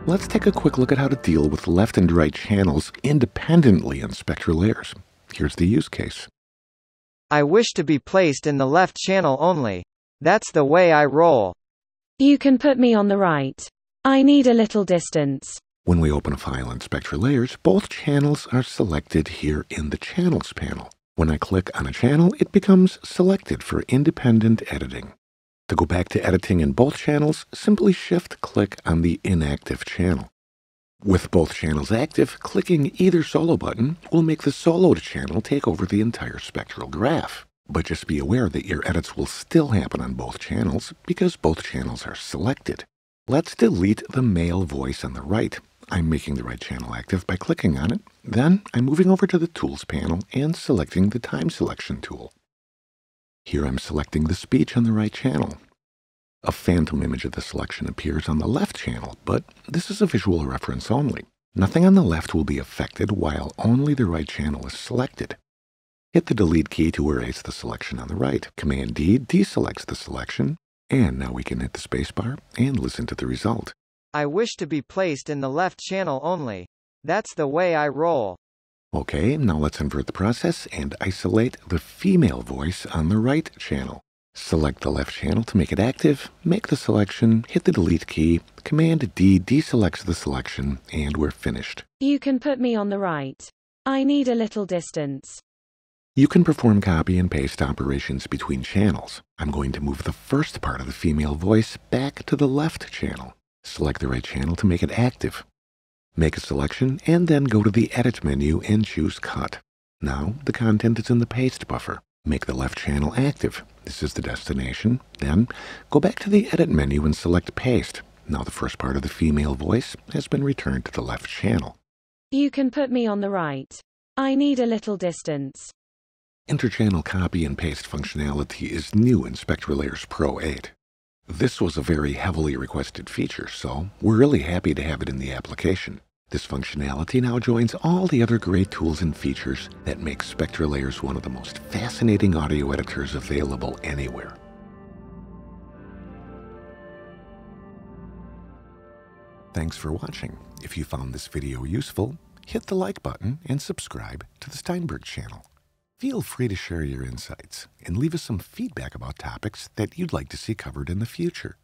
Let's take a quick look at how to deal with left and right channels independently in SpectraLayers. Here's the use case. I wish to be placed in the left channel only. That's the way I roll. You can put me on the right. I need a little distance. When we open a file in SpectraLayers, both channels are selected here in the Channels panel. When I click on a channel, it becomes selected for independent editing. To go back to editing in both channels, simply Shift-click on the inactive channel. With both channels active, clicking either solo button will make the soloed channel take over the entire spectral graph. But just be aware that your edits will still happen on both channels because both channels are selected. Let's delete the male voice on the right. I'm making the right channel active by clicking on it. Then I'm moving over to the Tools panel and selecting the Time Selection tool. Here I'm selecting the speech on the right channel. A phantom image of the selection appears on the left channel, but this is a visual reference only. Nothing on the left will be affected while only the right channel is selected. Hit the Delete key to erase the selection on the right. Command-D deselects the selection, and now we can hit the spacebar and listen to the result. I wish to be placed in the left channel only. That's the way I roll. Okay, now let's invert the process and isolate the female voice on the right channel. Select the left channel to make it active, make the selection, hit the Delete key, Command-D deselects the selection, and we're finished. You can put me on the right. I need a little distance. You can perform copy and paste operations between channels. I'm going to move the first part of the female voice back to the left channel. Select the right channel to make it active. Make a selection and then go to the Edit menu and choose Cut. Now the content is in the paste buffer. Make the left channel active. This is the destination. Then go back to the Edit menu and select Paste. Now the first part of the female voice has been returned to the left channel. You can put me on the right. I need a little distance. Interchannel copy and paste functionality is new in SpectraLayers Pro 8. This was a very heavily requested feature, so we're really happy to have it in the application. This functionality now joins all the other great tools and features that make SpectraLayers one of the most fascinating audio editors available anywhere. Thanks for watching. If you found this video useful, hit the like button and subscribe to the Steinberg channel. Feel free to share your insights and leave us some feedback about topics that you'd like to see covered in the future.